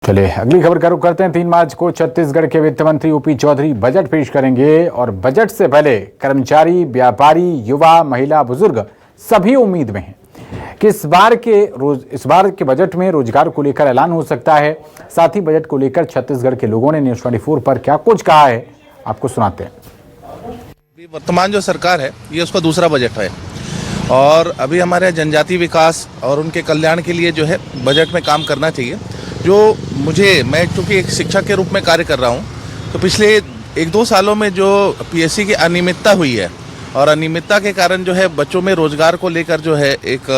चलिए अगली खबर का रुख करते हैं। 3 मार्च को छत्तीसगढ़ के वित्त मंत्री ओपी चौधरी बजट पेश करेंगे और बजट से पहले कर्मचारी, व्यापारी, युवा, महिला, बुजुर्ग सभी उम्मीद में हैं कि इस बार के बजट में रोजगार को लेकर ऐलान हो सकता है। साथ ही बजट को लेकर छत्तीसगढ़ के लोगों ने न्यूज़ 24 पर क्या कुछ कहा है, आपको सुनाते हैं। वर्तमान जो सरकार है ये उसका दूसरा बजट है और अभी हमारे जनजातीय विकास और उनके कल्याण के लिए जो है बजट में काम करना चाहिए। जो मैं चूँकि एक शिक्षक के रूप में कार्य कर रहा हूँ, तो पिछले 1-2 सालों में जो पीएससी की अनियमितता हुई है और अनियमितता के कारण जो है बच्चों में रोजगार को लेकर जो है एक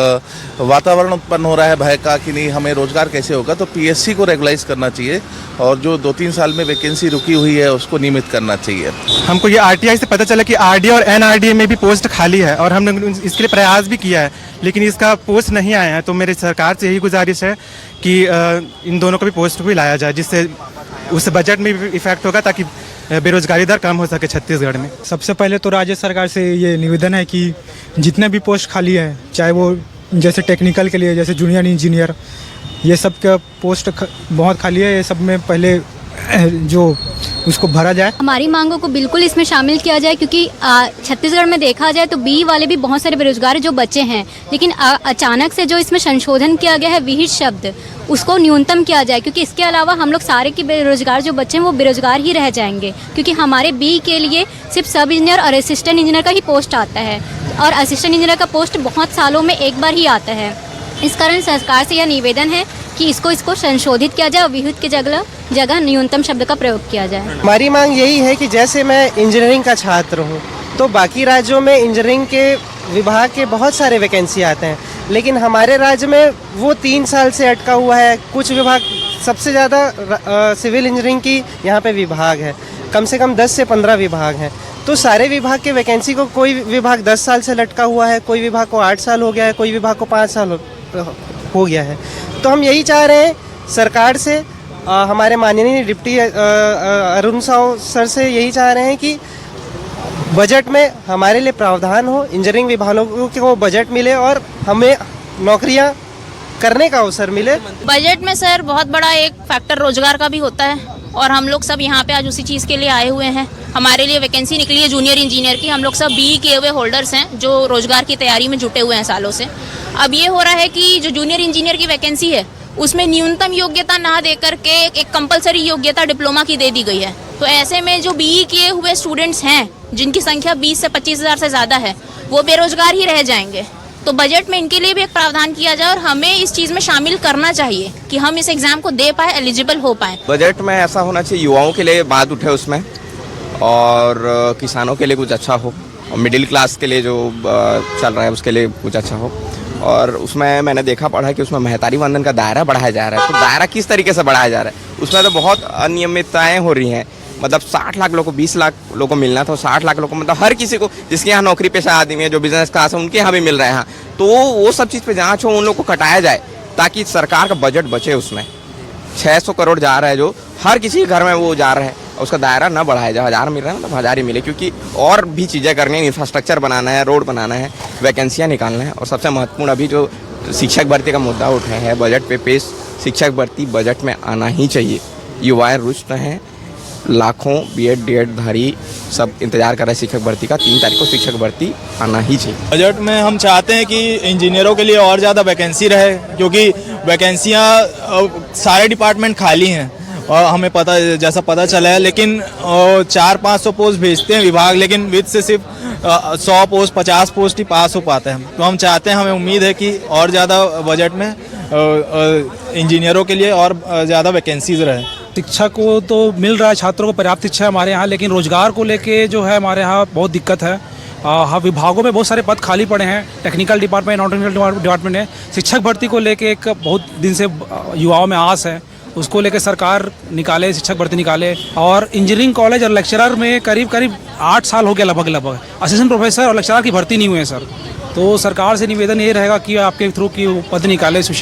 वातावरण उत्पन्न हो रहा है भय का कि नहीं हमें रोजगार कैसे होगा, तो पीएससी को रेगुलाइज करना चाहिए और जो 2-3 साल में वैकेंसी रुकी हुई है उसको नियमित करना चाहिए। हमको ये आरटीआई से पता चला कि आरडीए और एनआरडीए में भी पोस्ट खाली है और हमने इसके लिए प्रयास भी किया है, लेकिन इसका पोस्ट नहीं आया है। तो मेरी सरकार से यही गुजारिश है कि इन दोनों को भी पोस्ट भी लाया जाए, जिससे उस बजट में भी इफेक्ट होगा ताकि बेरोजगारी दर कम हो सके छत्तीसगढ़ में। सबसे पहले तो राज्य सरकार से ये निवेदन है कि जितने भी पोस्ट खाली है, चाहे वो जैसे टेक्निकल के लिए जैसे जूनियर इंजीनियर, ये सब का पोस्ट बहुत खाली है, ये सब में पहले जो उसको भरा जाए। हमारी मांगों को बिल्कुल इसमें शामिल किया जाए, क्योंकि छत्तीसगढ़ में देखा जाए तो बी वाले भी बहुत सारे बेरोजगार जो बच्चे हैं, लेकिन अचानक से जो इसमें संशोधन किया गया है विहित शब्द, उसको न्यूनतम किया जाए, क्योंकि इसके अलावा हम लोग सारे के बेरोजगार जो बच्चे हैं वो बेरोजगार ही रह जाएंगे, क्योंकि हमारे बी के लिए सिर्फ सब इंजीनियर और असिस्टेंट इंजीनियर का ही पोस्ट आता है और असिस्टेंट इंजीनियर का पोस्ट बहुत सालों में एक बार ही आता है। इस कारण सरकार से यह निवेदन है कि इसको संशोधित किया जाए और विहित की जगह न्यूनतम शब्द का प्रयोग किया जाए। हमारी मांग यही है कि जैसे मैं इंजीनियरिंग का छात्र हूँ, तो बाकी राज्यों में इंजीनियरिंग के विभाग के बहुत सारे वैकेंसी आते हैं, लेकिन हमारे राज्य में वो 3 साल से अटका हुआ है। कुछ विभाग, सबसे ज़्यादा सिविल इंजीनियरिंग की यहाँ पे विभाग है, कम से कम 10 से 15 विभाग हैं। तो सारे विभाग के वैकेंसी को कोई विभाग 10 साल से लटका हुआ है, कोई विभाग को 8 साल हो गया है, कोई विभाग को 5 साल हो गया है। तो हम यही चाह रहे हैं सरकार से, हमारे माननीय डिप्टी अरुण साव सर से यही चाह रहे हैं कि बजट में हमारे लिए प्रावधान हो, इंजीनियरिंग विभागों को बजट मिले और हमें नौकरियां करने का अवसर मिले। बजट में सर बहुत बड़ा एक फैक्टर रोजगार का भी होता है और हम लोग सब यहाँ पे आज उसी चीज़ के लिए आए हुए हैं। हमारे लिए वैकेंसी निकली है जूनियर इंजीनियर की, हम लोग सब बी किए हुए होल्डर्स हैं जो रोजगार की तैयारी में जुटे हुए हैं सालों से। अब ये हो रहा है कि जो जूनियर इंजीनियर की वैकेंसी है उसमें न्यूनतम योग्यता ना दे करके एक कंपलसरी योग्यता डिप्लोमा की दे दी गई है। तो ऐसे में जो बी किए हुए स्टूडेंट्स हैं जिनकी संख्या 20 से 25 हज़ार से ज़्यादा है, वो बेरोजगार ही रह जाएंगे। तो बजट में इनके लिए भी एक प्रावधान किया जाए और हमें इस चीज़ में शामिल करना चाहिए कि हम इस एग्ज़ाम को दे पाए, एलिजिबल हो पाए। बजट में ऐसा होना चाहिए युवाओं के लिए बात उठे उसमें, और किसानों के लिए कुछ अच्छा हो, और मिडिल क्लास के लिए जो चल रहा है उसके लिए कुछ अच्छा हो। और उसमें मैंने देखा पढ़ा कि उसमें महतारी वंदन का दायरा बढ़ाया जा रहा है। तो दायरा किस तरीके से बढ़ाया जा रहा है, उसमें तो बहुत अनियमितताएँ हो रही हैं। मतलब 60 लाख लोगों को 20 लाख लोगों को मिलना था, 60 लाख लोगों को, मतलब हर किसी को जिसके यहाँ नौकरी पेशा आदमी है, जो बिजनेस क्लास है, उनके यहाँ भी मिल रहे हैं। तो वो सब चीज़ पे जांच हो, उन लोगों को कटाया जाए ताकि सरकार का बजट बचे। उसमें 600 करोड़ जा रहा है जो हर किसी के घर में वो जा रहा है, उसका दायरा न बढ़ाया जाए। 1000 मिल रहा है मतलब 1000 ही मिले, क्योंकि और भी चीज़ें करनी है, इंफ्रास्ट्रक्चर बनाना है, रोड बनाना है, वैकेंसियाँ निकालना है। और सबसे महत्वपूर्ण अभी जो शिक्षक भर्ती का मुद्दा उठा है बजट पे पेश, शिक्षक भर्ती बजट में आना ही चाहिए। युवाएं रुष्ट हैं, लाखों बीएड डीएड धारी सब इंतजार कर रहे हैं शिक्षक भर्ती का। 3 तारीख को शिक्षक भर्ती आना ही चाहिए। बजट में हम चाहते हैं कि इंजीनियरों के लिए और ज़्यादा वैकेंसी रहे, क्योंकि वैकेंसियाँ सारे डिपार्टमेंट खाली हैं और हमें जैसा पता चला है। लेकिन 400-500 पोस्ट भेजते हैं विभाग, लेकिन विद से सिर्फ 100 पोस्ट 50 पोस्ट ही पास हो पाते हैं। तो हम चाहते हैं, हमें उम्मीद है कि और ज़्यादा बजट में इंजीनियरों के लिए और ज़्यादा वैकेंसीज रहे। शिक्षा को तो मिल रहा है, छात्रों को पर्याप्त शिक्षा है हमारे यहाँ, लेकिन रोजगार को लेके जो है हमारे यहाँ बहुत दिक्कत है। विभागों में बहुत सारे पद खाली पड़े हैं, technical department, non technical department है। शिक्षक भर्ती को लेके एक बहुत दिन से युवाओं में आस है, उसको लेकर सरकार निकाले, शिक्षक भर्ती निकाले। और इंजीनियरिंग कॉलेज और लेक्चरर में करीब 8 साल हो गया लगभग असिस्टेंट प्रोफेसर और लेक्चरर की भर्ती नहीं हुई है सर। तो सरकार से निवेदन ये रहेगा कि आपके थ्रू की पद निकाले।